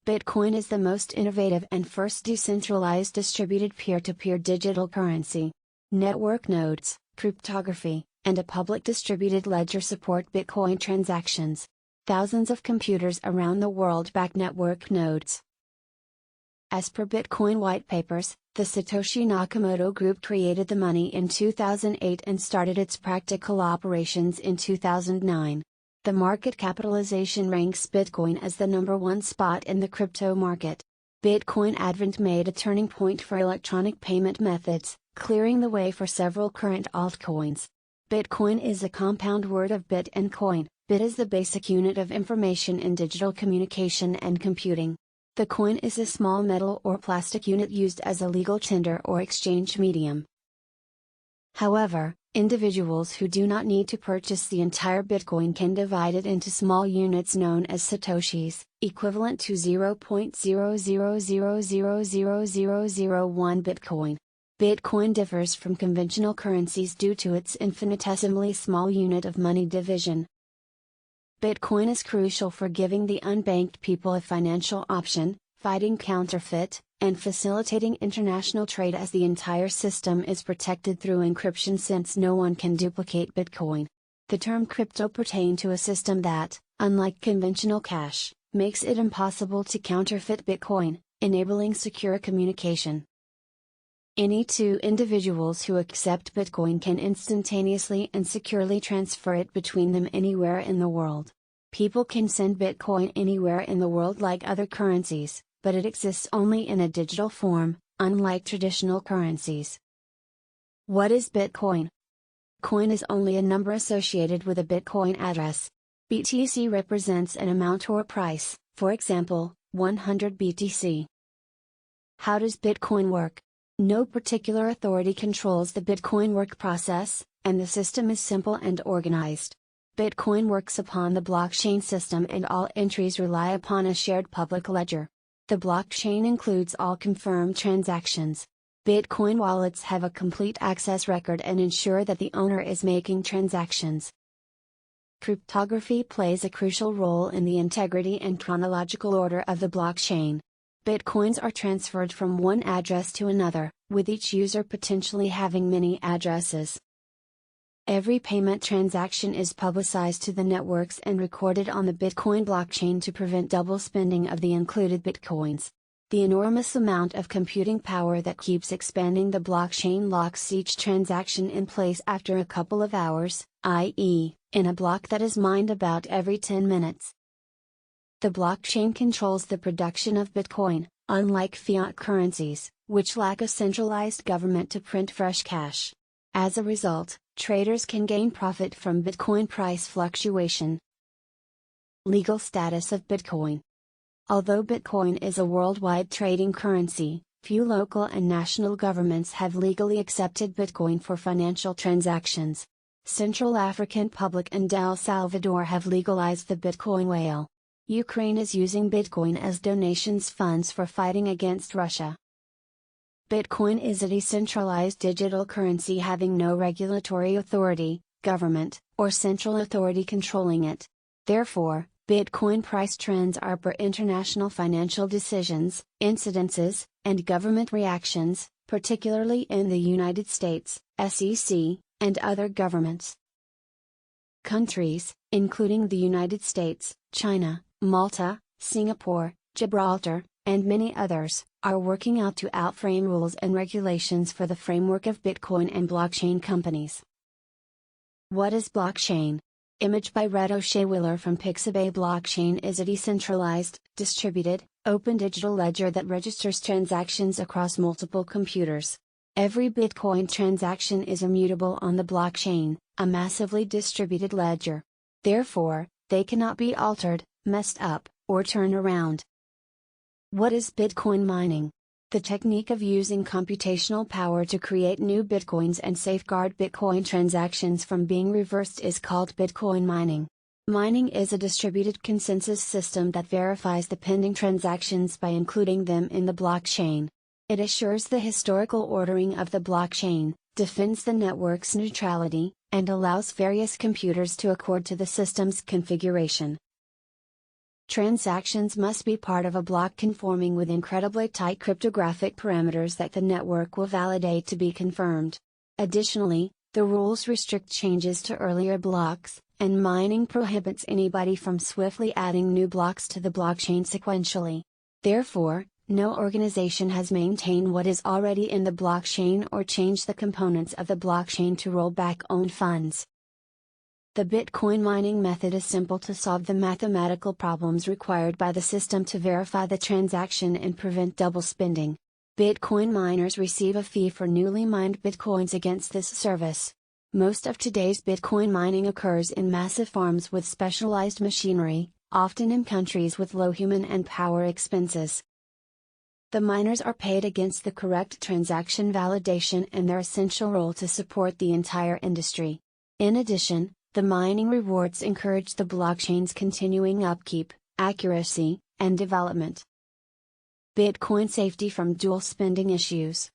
Bitcoin is the most innovative and first decentralized distributed peer-to-peer digital currency. Network nodes, cryptography, and a public distributed ledger support Bitcoin transactions. Thousands of computers around the world back network nodes. As per Bitcoin white papers, the Satoshi Nakamoto Group created the money in 2008 and started its practical operations in 2009. The market capitalization ranks Bitcoin as the #1 spot in the crypto market. Bitcoin advent made a turning point for electronic payment methods, clearing the way for several current altcoins. Bitcoin is a compound word of bit and coin. Bit is the basic unit of information in digital communication and computing. The coin is a small metal or plastic unit used as a legal tender or exchange medium. However, individuals who do not need to purchase the entire Bitcoin can divide it into small units known as satoshis, equivalent to 0.000000001 Bitcoin. Bitcoin differs from conventional currencies due to its infinitesimally small unit of money division. Bitcoin is crucial for giving the unbanked people a financial option, fighting counterfeit, and facilitating international trade as the entire system is protected through encryption since no one can duplicate Bitcoin. The term crypto pertains to a system that, unlike conventional cash, makes it impossible to counterfeit Bitcoin, enabling secure communication. Any two individuals who accept Bitcoin can instantaneously and securely transfer it between them anywhere in the world. People can send Bitcoin anywhere in the world like other currencies, but it exists only in a digital form, unlike traditional currencies. What is Bitcoin? Coin is only a number associated with a Bitcoin address. BTC represents an amount or price, for example, 100 BTC. How does Bitcoin work? No particular authority controls the Bitcoin work process, and the system is simple and organized. Bitcoin works upon the blockchain system and all entries rely upon a shared public ledger. The blockchain includes all confirmed transactions. Bitcoin wallets have a complete access record and ensure that the owner is making transactions. Cryptography plays a crucial role in the integrity and chronological order of the blockchain. Bitcoins are transferred from one address to another, with each user potentially having many addresses. Every payment transaction is publicized to the networks and recorded on the Bitcoin blockchain to prevent double spending of the included Bitcoins. The enormous amount of computing power that keeps expanding the blockchain locks each transaction in place after a couple of hours, i.e., in a block that is mined about every 10 minutes. The blockchain controls the production of Bitcoin, unlike fiat currencies, which lack a centralized government to print fresh cash. As a result, traders can gain profit from Bitcoin price fluctuation. Legal status of Bitcoin. Although Bitcoin is a worldwide trading currency, few local and national governments have legally accepted Bitcoin for financial transactions. Central African Republic and El Salvador have legalized the Bitcoin whale. Ukraine is using Bitcoin as donations funds for fighting against Russia. Bitcoin is a decentralized digital currency having no regulatory authority, government, or central authority controlling it. Therefore, Bitcoin price trends are per international financial decisions, incidences, and government reactions, particularly in the United States, SEC, and other governments. Countries, including the United States, China, Malta, Singapore, Gibraltar, and many others, are working out to outframe rules and regulations for the framework of Bitcoin and blockchain companies. What is blockchain? Image by Reto Shewiller from Pixabay. Blockchain is a decentralized, distributed, open digital ledger that registers transactions across multiple computers. Every Bitcoin transaction is immutable on the blockchain, a massively distributed ledger. Therefore, they cannot be altered, messed up, or turned around. What is Bitcoin mining? The technique of using computational power to create new Bitcoins and safeguard Bitcoin transactions from being reversed is called Bitcoin mining. Mining is a distributed consensus system that verifies the pending transactions by including them in the blockchain. It assures the historical ordering of the blockchain, defends the network's neutrality, and allows various computers to accord to the system's configuration. Transactions must be part of a block conforming with incredibly tight cryptographic parameters that the network will validate to be confirmed. Additionally, the rules restrict changes to earlier blocks, and mining prohibits anybody from swiftly adding new blocks to the blockchain sequentially. Therefore, no organization has maintained what is already in the blockchain or changed the components of the blockchain to roll back owned funds. The Bitcoin mining method is simple to solve the mathematical problems required by the system to verify the transaction and prevent double spending. Bitcoin miners receive a fee for newly mined Bitcoins against this service. Most of today's Bitcoin mining occurs in massive farms with specialized machinery, often in countries with low human and power expenses. The miners are paid against the correct transaction validation and their essential role to support the entire industry. In addition, the mining rewards encourage the blockchain's continuing upkeep, accuracy, and development. Bitcoin safety from dual spending issues.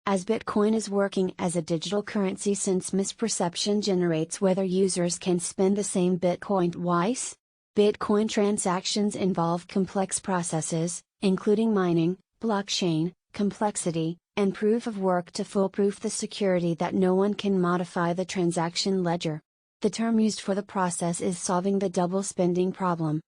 As Bitcoin is working as a digital currency, since misperception generates whether users can spend the same Bitcoin twice, Bitcoin transactions involve complex processes, including mining, blockchain complexity, and proof of work to foolproof the security that no one can modify the transaction ledger. The term used for the process is solving the double spending problem.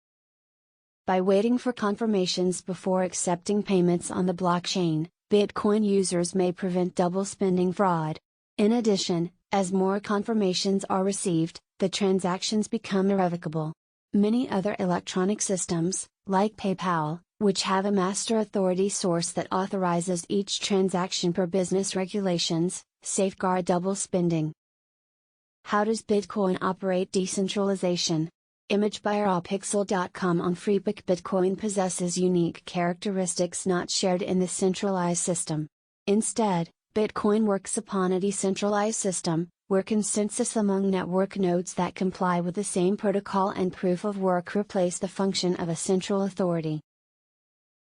By waiting for confirmations before accepting payments on the blockchain, Bitcoin users may prevent double spending fraud. In addition, as more confirmations are received, the transactions become irrevocable. Many other electronic systems, like PayPal, which have a master authority source that authorizes each transaction per business regulations, safeguard double spending. How does Bitcoin operate decentralization? Image by rawpixel.com on Freepik. Bitcoin possesses unique characteristics not shared in the centralized system. Instead, Bitcoin works upon a decentralized system, where consensus among network nodes that comply with the same protocol and proof of work replace the function of a central authority.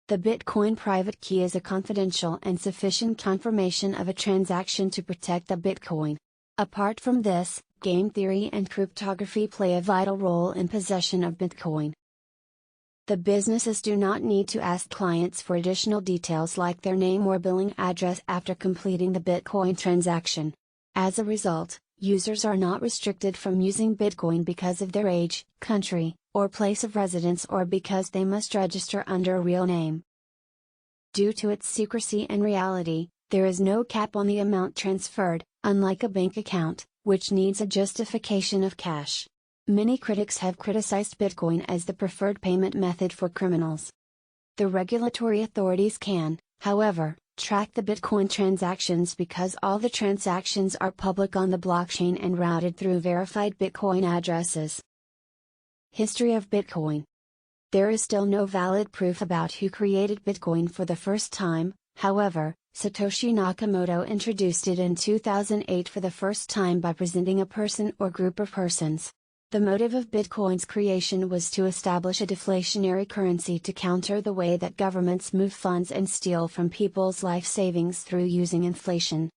The Bitcoin private key is a confidential and sufficient confirmation of a transaction to protect the Bitcoin. Apart from this, game theory and cryptography play a vital role in possession of Bitcoin. The businesses do not need to ask clients for additional details like their name or billing address after completing the Bitcoin transaction. As a result, users are not restricted from using Bitcoin because of their age, country, or place of residence, or because they must register under a real name. Due to its secrecy and reality, there is no cap on the amount transferred, unlike a bank account, which needs a justification of cash. Many critics have criticized Bitcoin as the preferred payment method for criminals. The regulatory authorities can, however, track the Bitcoin transactions because all the transactions are public on the blockchain and routed through verified Bitcoin addresses. History of Bitcoin. There is still no valid proof about who created Bitcoin for the first time. However, Satoshi Nakamoto introduced it in 2008 for the first time by presenting a person or group of persons. The motive of Bitcoin's creation was to establish a deflationary currency to counter the way that governments move funds and steal from people's life savings through using inflation.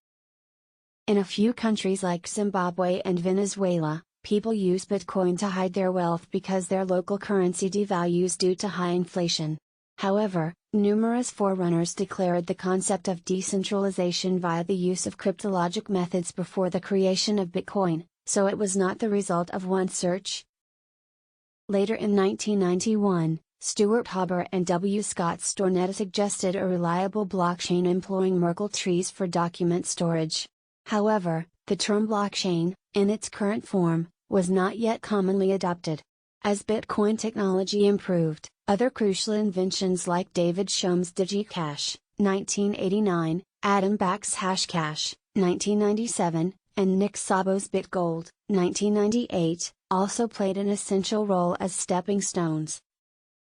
In a few countries like Zimbabwe and Venezuela, people use Bitcoin to hide their wealth because their local currency devalues due to high inflation. However, numerous forerunners declared the concept of decentralization via the use of cryptologic methods before the creation of Bitcoin, so it was not the result of one search. Later in 1991, Stuart Haber and W. Scott Stornetta suggested a reliable blockchain employing Merkle trees for document storage. However, the term blockchain, in its current form, was not yet commonly adopted. As Bitcoin technology improved, other crucial inventions like David Shome's DigiCash, 1989, Adam Back's Hashcash, 1997, and Nick Szabo's BitGold, 1998, also played an essential role as stepping stones.